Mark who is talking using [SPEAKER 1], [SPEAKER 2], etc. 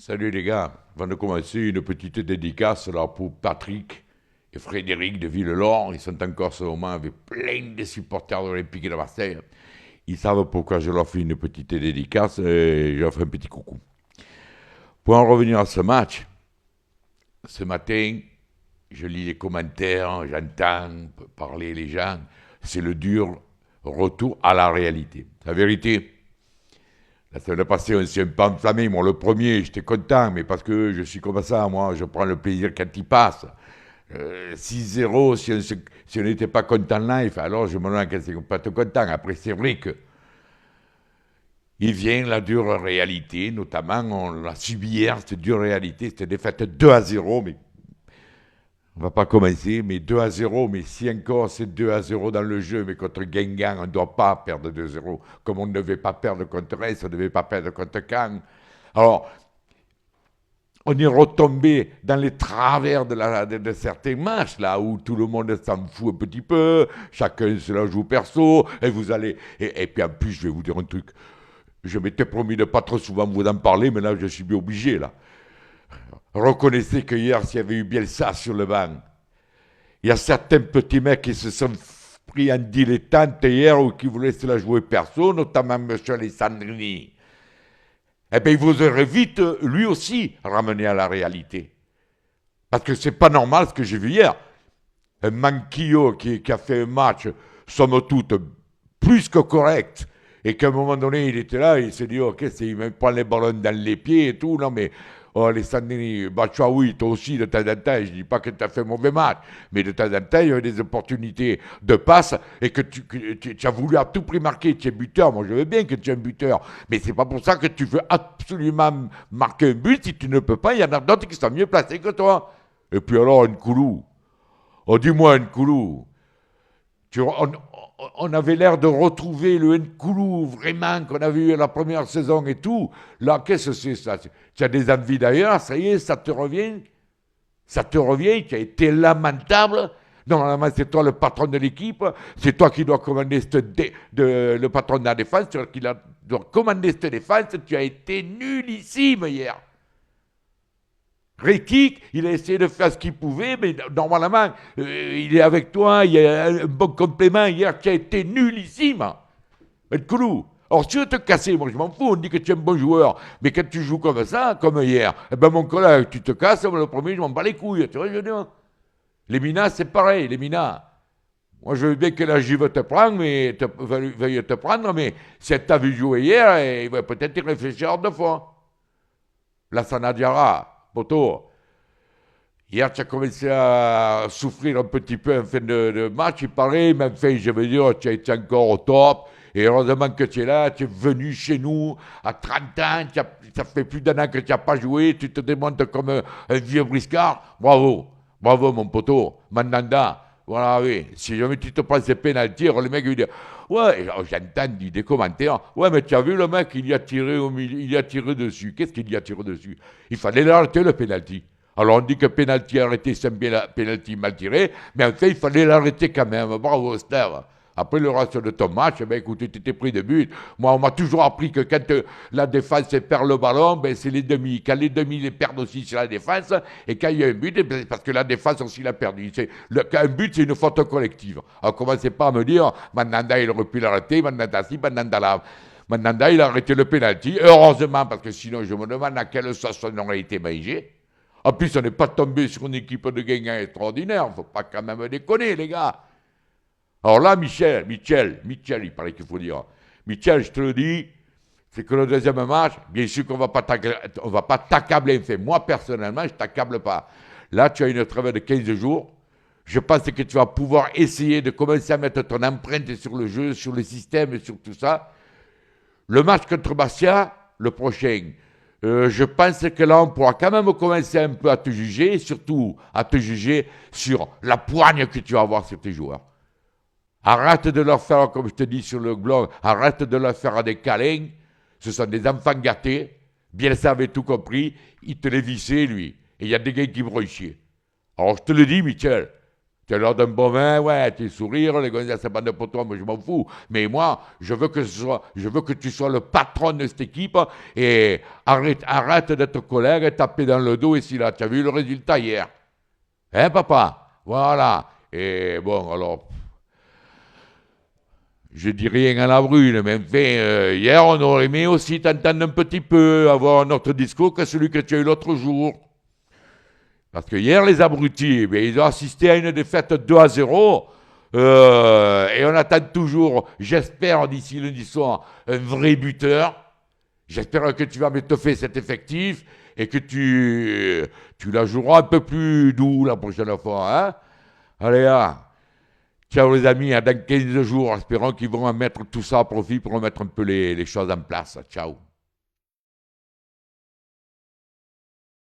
[SPEAKER 1] Salut les gars, avant de commencer, une petite dédicace là pour Patrick et Frédéric de Villelor. Ils sont encore ce moment avec plein de supporters de l'Olympique de Marseille. Ils savent pourquoi je leur fais une petite dédicace et je leur fais un petit coucou. Pour en revenir à ce match, ce matin, je lis les commentaires, j'entends parler les gens. C'est le dur retour à la réalité. La vérité, la semaine passée, on s'est un peu enflammé. Moi, le premier, j'étais content, mais parce que je suis comme ça, moi, je prends le plaisir quand il passe. 6-0, si on n'était pas content live, alors je me demande quand c'est pas content. Après, c'est vrai que il vient la dure réalité, notamment, on l'a subi hier, cette dure réalité, c'était défaite 2-0, mais on va pas commencer, mais 2-0, mais si encore c'est 2-0 dans le jeu, mais contre Guingamp, on ne doit pas perdre 2-0, comme on ne devait pas perdre contre Reims, on ne devait pas perdre contre Caen. Alors, on est retombé dans les travers de certains matchs, là, où tout le monde s'en fout un petit peu, chacun se la joue perso, et vous allez... Et puis en plus, je vais vous dire un truc, je m'étais promis de pas trop souvent vous en parler, mais là, je suis bien obligé, là. Reconnaissez que hier, s'il y avait eu Bielsa sur le banc, il y a certains petits mecs qui se sont pris en dilettante hier ou qui voulaient se la jouer perso, notamment M. Alessandrini. Eh bien, il vous aurait vite, lui aussi, ramené à la réalité. Parce que c'est pas normal ce que j'ai vu hier. Un Manquillo qui a fait un match, somme toute, plus que correct, et qu'à un moment donné, il était là, il s'est dit, ok, il me prend les ballons dans les pieds et tout, non mais, oh, Alessandrini, oui, toi aussi, de temps en temps, je dis pas que tu as fait un mauvais match, mais de temps en temps, il y a eu des opportunités de passe, et que tu as voulu à tout prix marquer, tu es buteur, moi je veux bien que tu es un buteur, mais c'est pas pour ça que tu veux absolument marquer un but, si tu ne peux pas, il y en a d'autres qui sont mieux placés que toi. Et puis alors, Nkoulou, oh dis-moi Nkoulou, on avait l'air de retrouver le Nkoulou vraiment qu'on avait eu la première saison et tout. Là, qu'est-ce que c'est ça? Tu as des envies d'ailleurs, ça y est, ça te revient. Ça te revient, tu as été lamentable. Normalement, c'est toi le patron de l'équipe, c'est toi qui dois commander le patron de la défense, c'est toi qui dois commander cette défense, tu as été nullissime hier. Rétique, il a essayé de faire ce qu'il pouvait, mais normalement, il est avec toi, il y a un bon complément hier qui a été nullissime. Koulou. Alors, si tu veux te casser, moi je m'en fous, on dit que tu es un bon joueur, mais quand tu joues comme ça, comme hier, eh ben mon collègue, tu te casses, moi, le premier, je m'en bats les couilles, tu vois, je veux dire. Les Minas, c'est pareil, les Minas. Moi, je veux bien que la Juve te prenne, veuille te prendre, mais si elle t'a vu jouer hier, il va peut-être y réfléchir deux fois. La Sanadiara, Poto, hier, tu as commencé à souffrir un petit peu en fin de match, il paraît, mais enfin, je veux dire, tu as été encore au top. Et heureusement que tu es là, tu es venu chez nous à 30 ans, ça fait plus d'un an que tu n'as pas joué, tu te démontes comme un vieux briscard. Bravo, bravo mon poteau, Mandanda. Voilà, oui. Si jamais tu te prends ces pénaltys, le mec il dit ouais, j'entends des commentaires. Ouais, mais tu as vu le mec, il y a tiré au milieu, il y a tiré dessus. Qu'est-ce qu'il y a tiré dessus? Il fallait l'arrêter le pénalty. Alors on dit que pénalty arrêté, c'est un pénalty mal tiré, mais en fait, il fallait l'arrêter quand même. Bravo, Steve. Après le reste de ton match, ben écoute, tu t'es pris de but. Moi, on m'a toujours appris que quand la défense perd le ballon, ben c'est les demi. Quand les demi les perdent aussi, c'est la défense. Et quand il y a un but, ben, parce que la défense aussi l'a perdu. Quand un but, c'est une faute collective. Alors commencez pas à me dire, Mandanda, il aurait pu l'arrêter, Mandanda si, Mandanda là. Mandanda, il a arrêté le pénalty. Heureusement, parce que sinon, je me demande à quelle sauce on aurait été mangé. En plus, on n'est pas tombé sur une équipe de Guingamp extraordinaire. Faut pas quand même déconner, les gars. Alors là, Michel, il paraît qu'il faut dire. Michel, je te le dis, c'est que le deuxième match, bien sûr qu'on ne va pas t'accabler. Enfin, moi, personnellement, je ne t'accable pas. Là, tu as une trêve de 15 jours. Je pense que tu vas pouvoir essayer de commencer à mettre ton empreinte sur le jeu, sur le système et sur tout ça. Le match contre Bastia, le prochain, je pense que là, on pourra quand même commencer un peu à te juger, et surtout à te juger sur la poigne que tu vas avoir sur tes joueurs. Arrête de leur faire, comme je te dis sur le blog, arrête de leur faire des câlins. Ce sont des enfants gâtés. Bielsa avait tout compris. Il te les vissait, lui. Et il y a des gars qui me chier. Alors, je te le dis, Michel. Tu leur donnes bon vin, ouais, tu sourires, les gars, c'est pas de pour toi, moi je m'en fous. Mais moi, je veux que tu sois le patron de cette équipe et arrête d'être collègue et taper dans le dos ici là. Tu as vu le résultat hier? Hein, papa? Voilà. Et bon, alors, je dis rien à la brune, mais enfin, hier on aurait aimé aussi t'entendre un petit peu, avoir un autre discours que celui que tu as eu l'autre jour. Parce que hier, les abrutis, eh bien, ils ont assisté à une défaite 2-0. Et on attend toujours, j'espère, d'ici lundi soir, un vrai buteur. J'espère que tu vas m'étoffer cet effectif et que tu la joueras un peu plus doux la prochaine fois. Hein. Allez, là. Ciao les amis, à dans 15 jours. Espérons qu'ils vont mettre tout ça à profit pour mettre un peu les choses en place. Ciao.